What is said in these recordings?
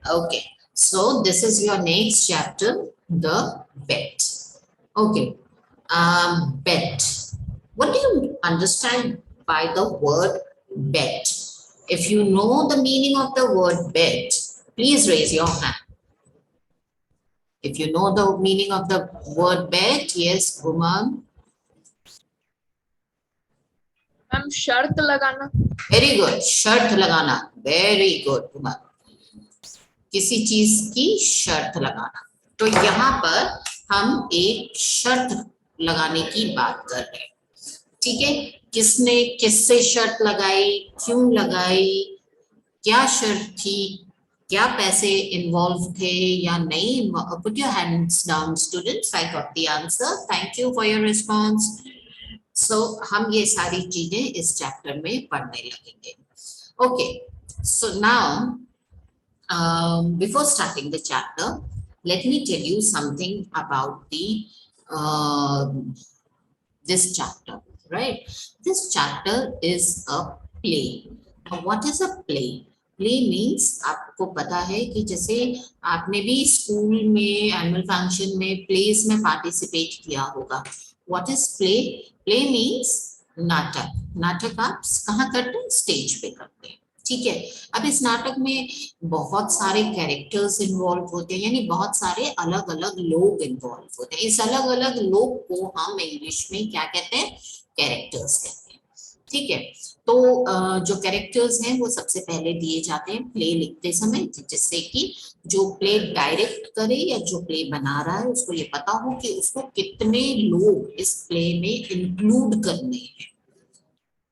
Okay, so this is your next chapter, the bet. Okay, bet. What do you understand by the word bet? If you know the meaning of the word bet, please raise your hand. If you know the meaning of the word bet, yes, Guman. Ma'am शर्त लगाना. Very good. शर्त लगाना. Very good, Guman. किसी चीज की शर्त लगाना. तो यहाँ पर हम एक शर्त लगाने की बात कर रहे हैं. ठीक है, किसने किससे शर्त लगाई, क्यों लगाई, क्या शर्त थी, क्या पैसे इन्वॉल्व थे या नहीं. Put your hands down students, I got the answer. Thank you for your response. So हम ये सारी चीजें इस चैप्टर में पढ़ने लगेंगे. Okay, so now before starting the chapter, let me tell you something about the this chapter, right? This chapter is a play. Now, what is a play? Play means आपको पता है कि जैसे आपने भी स्कूल में एनुअल फंक्शन में place में पार्टिसिपेट किया होगा. What is play? Play means नाटक. नाटक आप कहाँ करते हैं? स्टेज पे करते हैं. ठीक है, अब इस नाटक में बहुत सारे कैरेक्टर्स इन्वॉल्व होते हैं, यानी बहुत सारे अलग अलग लोग इन्वॉल्व होते हैं. इस अलग अलग लोग को हम इंग्लिश में क्या कहते हैं? कैरेक्टर्स कहते हैं. ठीक है, तो जो कैरेक्टर्स हैं वो सबसे पहले दिए जाते हैं प्ले लिखते समय, जिससे कि जो प्ले डायरेक्ट करे या जो प्ले बना रहा है उसको ये पता हो कि उसको कितने लोग इस प्ले में इंक्लूड करने हैं.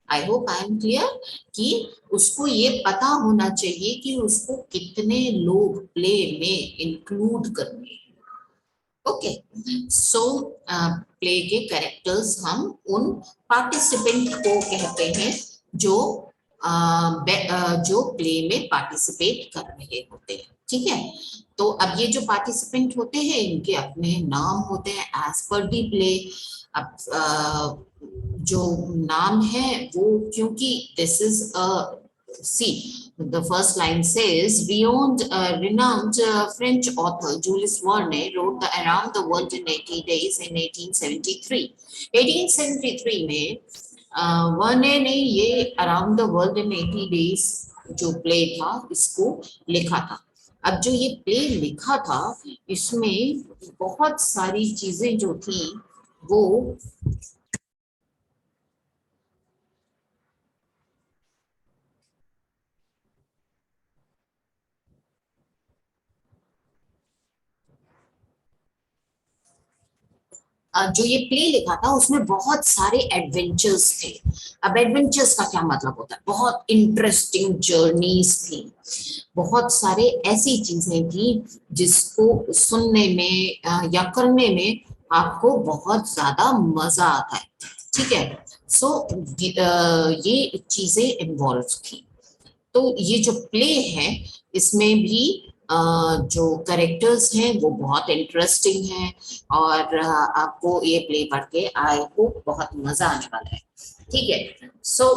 I hope I am clear कि उसको ये पता होना चाहिए कि उसको कितने लोग प्ले में इंक्लूड करने हैं. ओके, सो प्ले के कैरेक्टर्स हम उन पार्टिसिपेंट को कहते हैं जो जो प्ले में पार्टिसिपेट कर रहे होते हैं. ठीक है, तो अब ये जो पार्टिसिपेंट होते हैं इनके अपने नाम होते हैं एज पर दी प्ले. अब जो नाम है वो, क्योंकि this is a C, the first line says renowned French author Jules Verne wrote Around the World in 80 Days in 1873. 1873 में वर्ने ने ये around the world in 80 days जो प्ले था इसको लिखा था. अब जो ये प्ले लिखा था इसमें बहुत सारी चीजें जो थी वो जो ये प्ले लिखा था उसमें बहुत सारे एडवेंचर्स थे. अब एडवेंचर्स का क्या मतलब होता है? बहुत इंटरेस्टिंग जर्नीज थी, बहुत सारे ऐसी चीजें थी जिसको सुनने में या करने में आपको बहुत ज्यादा मजा आता है. ठीक है, सो ये चीजें इन्वॉल्व थी. तो ये जो प्ले है इसमें भी जो कैरेक्टर्स हैं वो बहुत इंटरेस्टिंग हैं और आपको ये प्ले पढ़ के आई होप बहुत मजा आने वाला है. ठीक है, so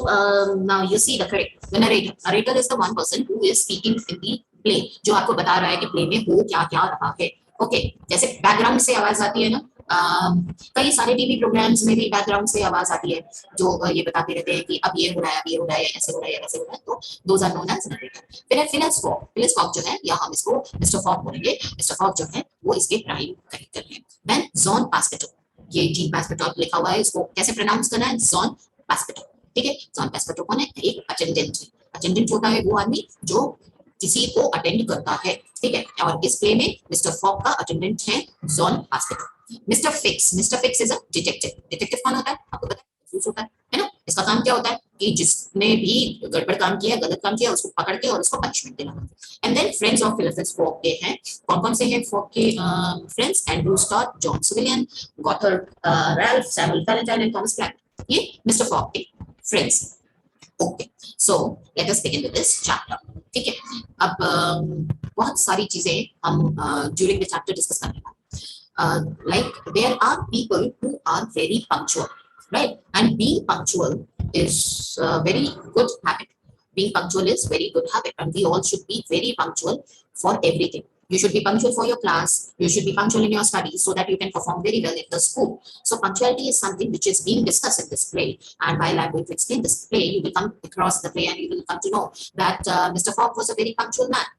now you see the narrator is the one person who is speaking in the play, जो आपको बता रहा है कि प्ले में हो क्या क्या रहा है. ओके, जैसे बैकग्राउंड से आवाज आती है ना, कई सारे टीवी प्रोग्राम्स में भी बैकग्राउंड से आवाज आती है जो ये बताते रहते हैं कि अब ये हो रहा है, अब ये हो रहा है, ऐसे हो रहा है, ऐसे हो रहा है. तो those are known as narrator. Phileas Fogg, Phileas Fogg जो है या हम इसको मिस्टर फॉक बोलेंगे. मिस्टर फॉक जो है वो इसके प्राइम कैरेक्टर हैं. देन जॉन पास्पेटो, ये जी पास्पेटो लिखा हुआ है, इसको कैसे प्रोनाउंस करना है? जॉन पास्पेटो. ठीक है, जॉन पास्पेटो कौन है? एक अटेंडेंट है. अटेंडेंट होता है वो आदमी जो किसी को अटेंड करता है. ठीक है, और इस प्ले में मिस्टर फॉक का अटेंडेंट है John Passepartout. Mister Fix, Mister Fix is a detective. Detective कौन होता है? आपको पता है? होता है ना. इसका काम क्या होता है कि जिसने भी गड़बड़ काम किया, गलत काम किया, उसको पकड़ के और उसको पनिशमेंट देना. And then friends of Phileas Fogg के हैं. कौन कौन से हैं फॉक के friends? Andrew Scott, John Sullivan, Gauthier Ralph, Samuel Valentine and Thomas Planck. ये मिस्टर फॉक के friends. Okay, so let us begin with this chapter. ठीक है, अब बहुत सारी चीजें हम ड्यूरिंग द चैप्टर डिस्कस करने वाले. Like there are people who are very punctual, right? And being punctual is a very good habit. being punctual is very good habit, and we all should be very punctual for everything. You should be punctual for your class. You should be punctual in your studies so that you can perform very well in the school. So punctuality is something which is being discussed in this play. And while I'm going to explain this play, you will come across the play and you will come to know that Mr. Fogg was a very punctual man.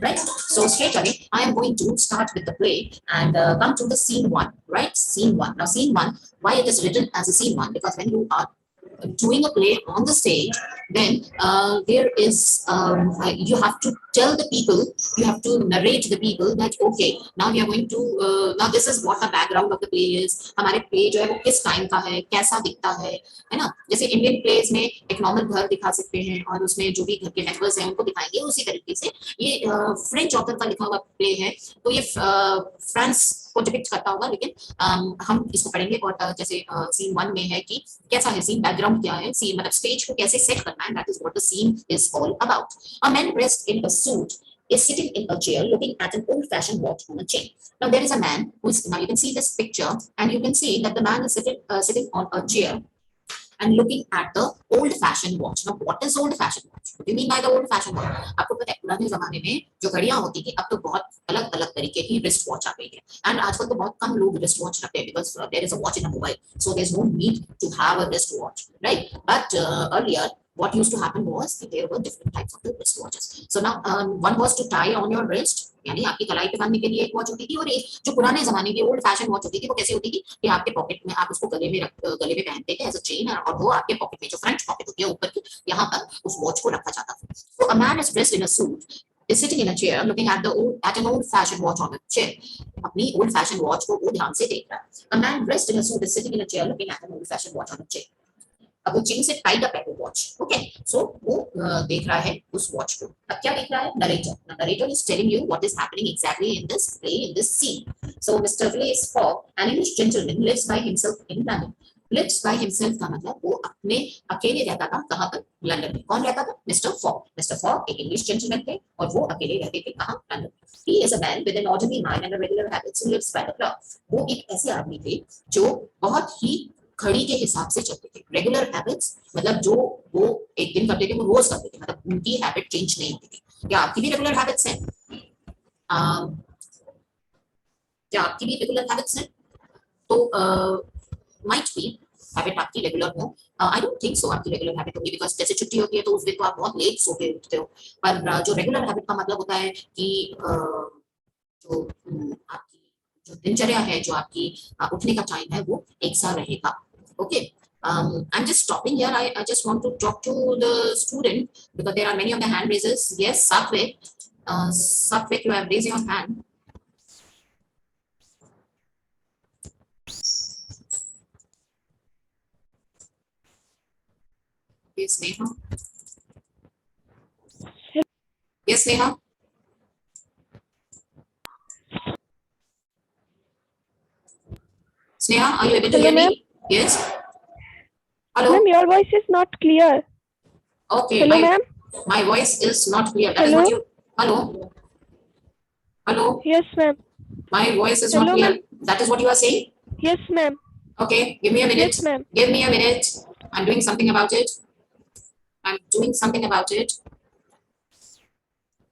Right. So straight away, I am going to start with the play and come to the scene one. Right. Scene one. Now, scene one. Why it is written as a scene one? Because when you are doing a play on the stage, then there is you have to tell the people, you have to narrate the people that okay, now we are going to now this is what the background of the play is. हमारे play जो है वो किस time का है, कैसा दिखता है ना. जैसे इंडियन प्लेज में एक नॉर्मल घर दिखा सकते हैं और उसमें जो भी घर के मेंबर्स हैं उनको दिखाएंगे. उसी तरीके से ये फ्रेंच ऑथर का लिखा हुआ प्ले है, तो ये फ्रांस को डिपिक्ट करता होगा, लेकिन हम इसको पढ़ेंगे. और जैसे सीन वन में है कि कैसा है सीन, बैकग्राउंड क्या है, सीन मतलब स्टेज को कैसे सेट करना है. That is what the scene is all about. A man dressed in a suit is sitting in a chair looking at an old-fashioned watch on a chain. Now there is a man who is, now you can see this picture and you can see that the man is sitting on a chair and looking at the old-fashioned watch. Now what is old-fashioned watch? What do you mean by the old-fashioned watch? आपको पता है पुराने जमाने में जो घड़ियां होती थी, अब तो बहुत अलग-अलग तरीके की रिस्ट वॉच आ गई है. एंड आजकल तो बहुत कम लोग रिस्ट वॉच रखते हैं because there is a watch in a mobile, so there's no need to have a wrist watch, right? But earlier what used to happen was that there were different types of the wristwatches. So now one was to tie on your wrist, यानी आपकी कलाई पे बांधने के लिए एक watch होती थी, और एक जो पुराने जमाने की ओल्ड फैशन वॉच होती थी वो कैसे होती थी कि आपके पॉकेट में आप उसको गले में पहनते थे एज अ चेन, और वो आपके पॉकेट में जो फ्रंट पॉकेट होती है ऊपर की, यहाँ पर उस वॉच को रखा जाता था. So a man is dressed in a suit is sitting in a chair looking at an old fashioned watch on a chair. अपनी old fashioned watch को वो ध्यान से देख रहा है. A man dressed in a suit is sitting in a chair looking at an old fashioned watch on a chair. अब वो चेन से टाइड अप है वो वॉच. ओके, सो वो देख रहा है उस वॉच को. अब क्या देख रहा है? Narrator. Narrator is telling you what is happening exactly in this play, in this scene. So mister Phileas Fogg, an English gentleman, lives by himself in London. Lives by himself का मतलब वो अपने अकेले रहता था. कहाँ पर? लंदन में. कौन रहता था? Mister fog. मिस्टर फॉग एक इंग्लिश जेंटलमैन थे और वो अकेले रहते थे. कहाँ? London. He is a man with an ordinary mind and a regular habits who lives by the clock. वो एक ऐसे आदमी थे जो बहुत ही घड़ी के हिसाब से चलते थे. रेगुलर हैबिट्स मतलब जो वो एक दिन करते थे वो रोज करते थे, मतलब उनकी हैबिट चेंज नहीं होती थी. क्या आपकी भी रेगुलर हैबिट्स हैं? क्या आपकी भी रेगुलर हैबिट्स हैं? तो माइट बी हैबिट आपकी रेगुलर हो. आई डोंट थिंक सो आपकी रेगुलर हैबिट होगी, बिकॉज जैसे छुट्टी होती है तो उस दिन तो आप बहुत लेट सो के उठते हो. पर जो रेगुलर हैबिट का मतलब होता है कि जो आपकी जो दिनचर्या है, जो आपकी उठने का टाइम है वो एक सा रहेगा. Okay, I'm just stopping here. I just want to talk to the student because there are many of the hand raisers. Yes, Satvik. Satvik, you have raised your hand. Yes, Neha. Yes, Neha. Sneha, are you able to hear me? Yes. Hello. Ma'am, your voice is not clear. Okay. Hello, ma'am. My voice is not clear. That Hello? is what you. Hello. Hello. Yes, ma'am. My voice is Hello, not clear. ma'am. That is what you are saying? Yes, ma'am. Okay. Give me a minute. Yes, ma'am. Give me a minute. I'm doing something about it. I'm doing something about it.